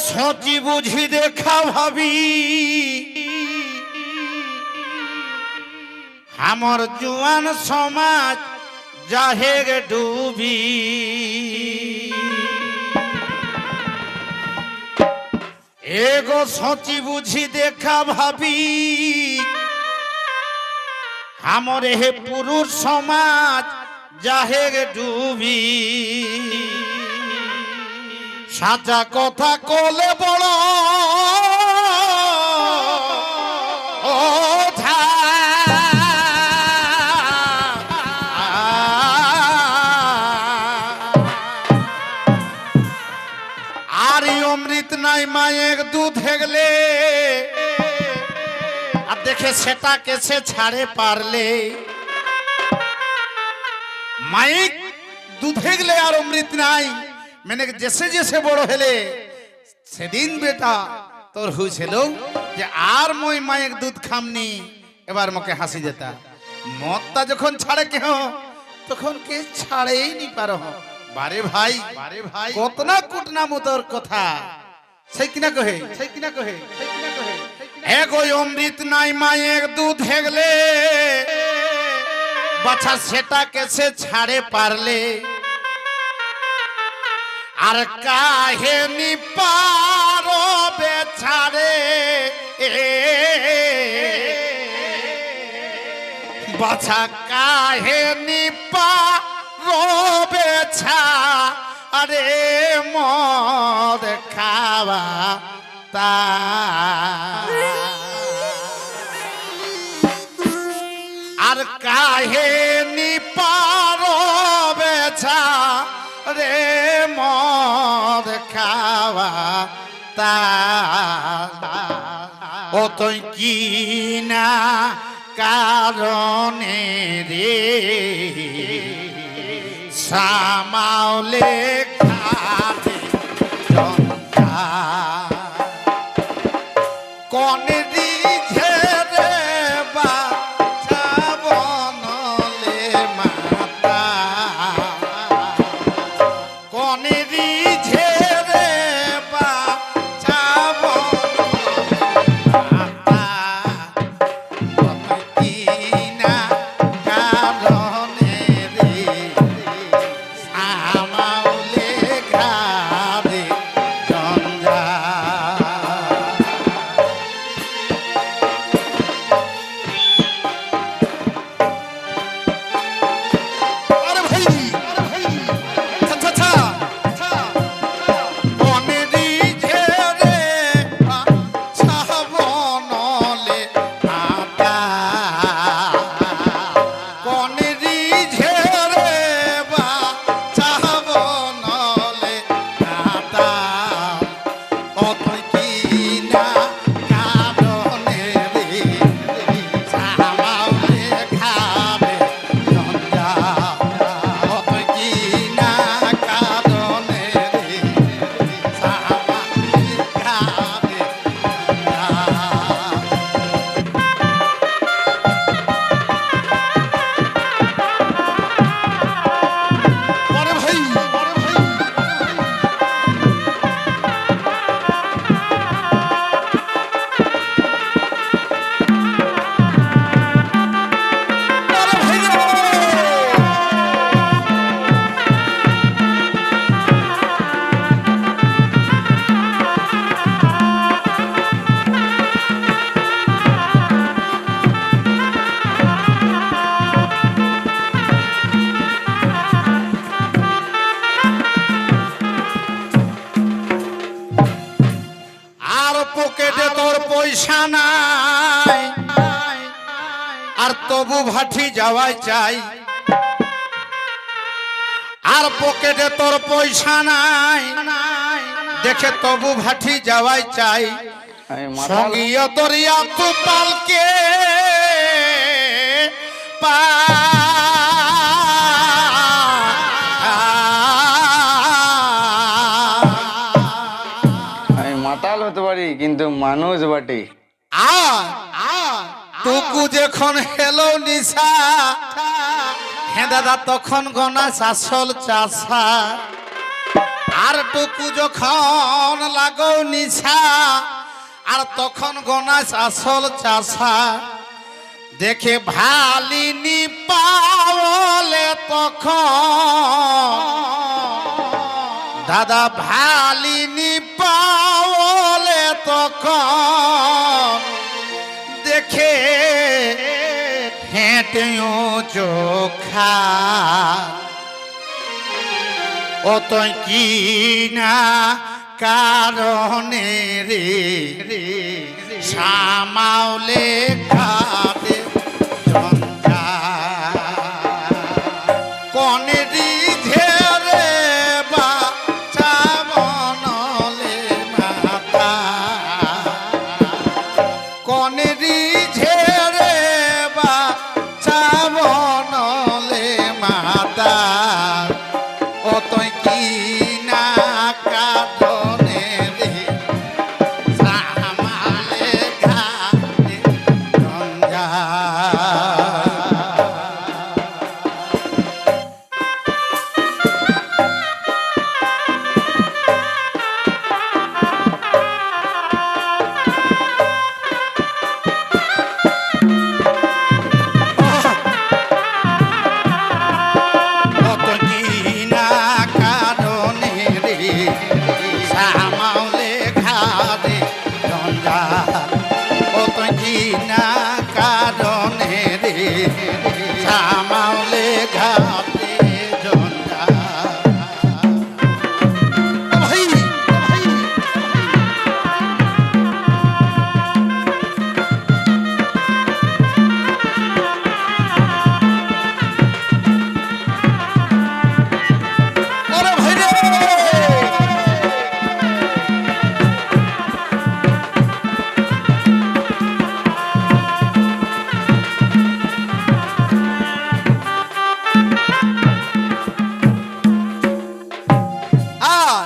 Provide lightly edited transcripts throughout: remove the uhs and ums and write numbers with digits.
সচি বুঝি দেখা ভাবি আমার জুয়ান সমাজ যাহে গে ডুবি এগো সচি বুঝি দেখা ভাবি আমার হে পুরুষ সমাজ যাহে গে ডুবি সাজা কথা কলে বড় আর অমৃত নাই মায়ের দুধ হেগলে আর দেখে সেটাকে সে ছাড়ে পারলে মাইক দুধ হেগলে আর অমৃত নাই मैंने जैसे जैसे बड़ो हेले सेदिन बेटा तोर हुईছিল যে আর মই মায়ের দুধ খামনি এবার মকে হাসি যেতা মতটা যখন ছাড়ে কেহ তখন কে ছাড়েই নি পারো বারে ভাই কতনা কুটনা মতর কথা সেই কিনা কহে এগো অমৃত নাই মায়ের দুধ হেগলে বাছা সেটা কেসে ছাড়ে পারলে আর কাহে নি পারো বেছাড়ে বাছা কাহে নি পারো বেছাড়ে মদ খাওয়া তা আর কাহে নি পারো বেছা রে মদ খাওয়া তা ও তুই কি না কারণে রে সামাওলে খাতে কোন দিছে রে বা বনলে মাতা পকেটে তোর পয়সা নাই আর তবু ভাটি যাওয়াই চাই আর পকেটে তোর পয়সা নাই দেখে তবু ভাটি যাওয়াই চাই সঙ্গীয় দরিয়া তু পালকে পা মাতাল হতে পারি কিন্তু মানুষ বাটি টুকু যখন হেলো নিশা হ্যাঁ দাদা তখন গনা আসল চাষা আর টুকু যখন লাগো নিশা আর তখন গনাস আসল চাষা দেখে ভালিনি পাওলে তখন দাদা ভালিনি পাওলে তখন দেখে হেঁটেও চোখা ও তুই কি না কারণে রে সামাওলে খাবে জঞ্জা কনে ঝেরে বা চাবনলে মাতা কনে ঝেরে বা চাবনলে মাতা ও তুই কি না কারণে রে সামালে ঘাটে গঙ্গা কত কি না কারণে রে সামালে ঘাটে গঙ্গা কত কি না কারণে রে সামালে ঘাটে গঙ্গা ভাই ভাই ওরে ভাই রে আর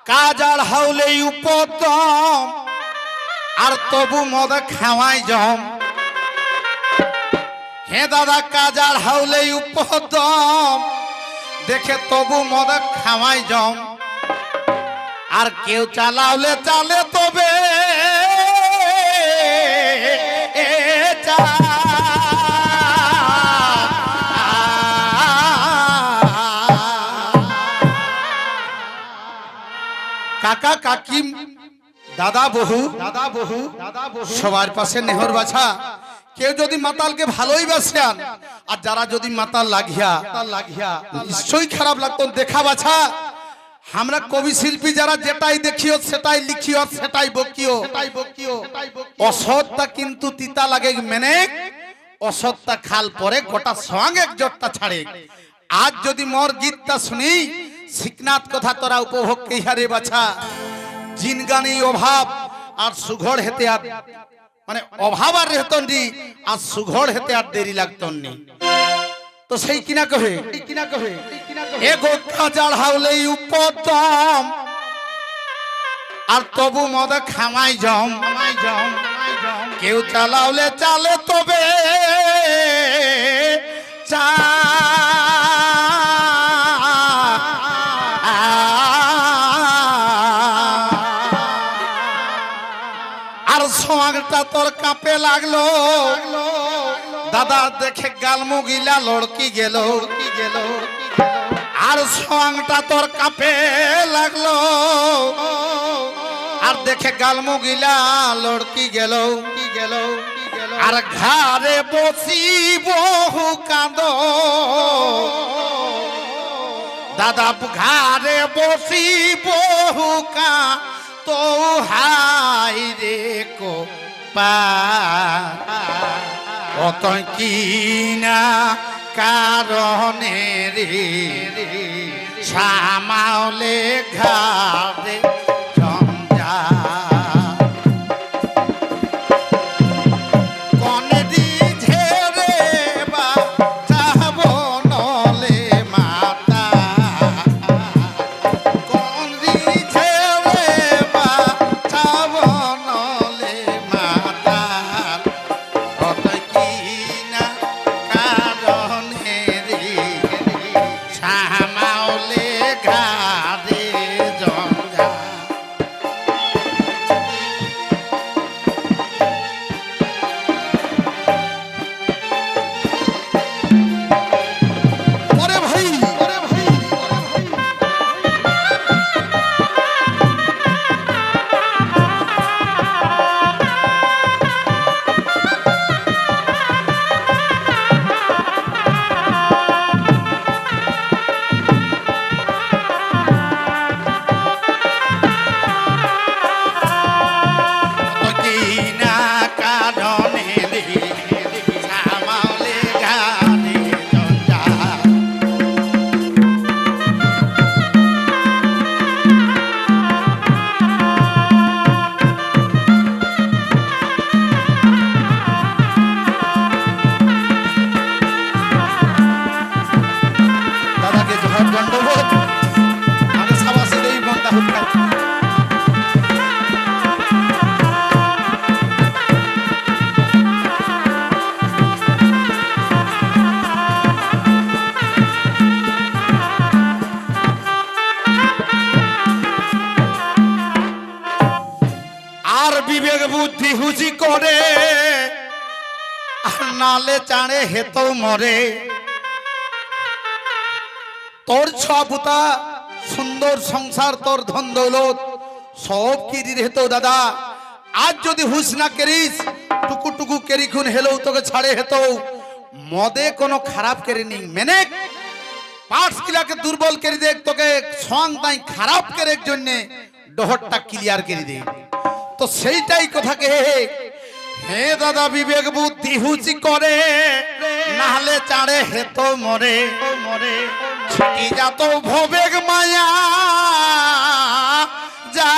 কাজার হাউলে উপতম আর তবু মদ খাওয়াই জম হে দাদা কাজার হাউলে উপতম দেখে তবু মদ খাওয়াই জম আর কেউ চালাওলে চালে তবে কাকা কাকিম দাদা বহু সবার পাশে নেহর বাছা কেউ যদি মাতালকে ভালোই বাসেন আর যারা যদি মাতাল লাগিয়া নিশ্চয়ই খারাপ লাগতো দেখা বাছা আমরা কবি শিল্পী যারা যেটাই দেখিও সেটাই লিখিও সেটাই বকিও অসৎটা কিন্তু তিতা লাগে মেনে অসৎটা খাল পরে গোটা সঙ্গ এক জটটা ছাড়ে আজ যদি মোর গীতটা শুনি শিকনাথ কথা তোরা উপভোগ কে হারে বাছা জিনগানি অভাব আর সুঘড় হেতে আর মানে অভাব আর রেহতনি আর সুঘড় হেতে আর দেরি লাগতনি তো সেই কিনা কহে এ গোটা জাড়াউলে উপতম আর তবু মদ খামাই জম কেউ চালাওলে চালে তবে চা আর সোয়াগটা তোর কাঁপে লাগলো দাদা দেখে গালমু গিলা লড়কি গেল আর সোয়াংটা তোর কাঁপে লাগলো আর দেখে গালমু গিলা লড়কি গেল আর ঘরে বসি বহু কাঁদ দাদা ঘরে বসি বহু কাঁদ তো হাই রে কো পা কত কি না কারণে রে সামালে ঘাটে জঞ্জা কনে ঝেরে বা চাব নলে মাতা কোন ঝেরে বা চাব নলে মাতা কত কি না কারণে রে সামালে ঘা বিবেক বুদ্ধি হুজি করে আর নালে চাঁড়ে হেতো মরে তোর ছপুতা সুন্দর সংসার তোর ধন দৌলত সব কিরি হেতো দাদা আজ যদি হুশ না করিস টুকু টুকু কেরিখুন হেলো তোকে ছাড়ে হেতো মদে কোনো খারাপ করিনি মেনে পার্টস কিলাকে দুর্বল করে দেখ তোকে সং তাই খারাপ করে জন্য ডহরটা ক্লিয়ার করে দে তো সেইটাই কথাকে হে দাদা বিবেক বুদ্ধি হুচি করে নাহলে চাঁড়ে হেতো মরে মরে ছুটি যাত ভবেগ মায়া যা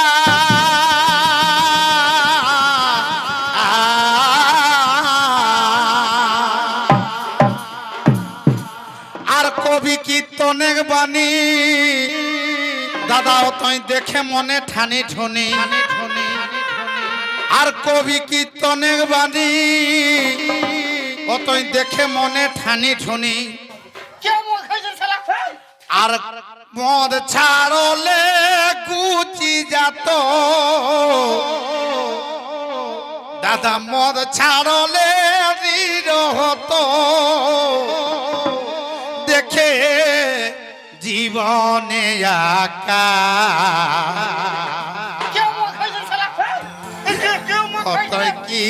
আর কবি কীর্তনের বাণী দাদা তুই দেখে মনে ঠানি ঠুনি আর কবি কীর্তনের বাণী ও তুই দেখে মনে ঠানি ঠুনি আর মদ ছাড়লে গুচি যাত দাদা মদ ছাড়লে হতো দেখে জীবনে আকা কত কি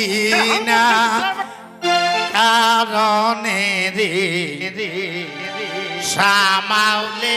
না কারণে রে সামাউলে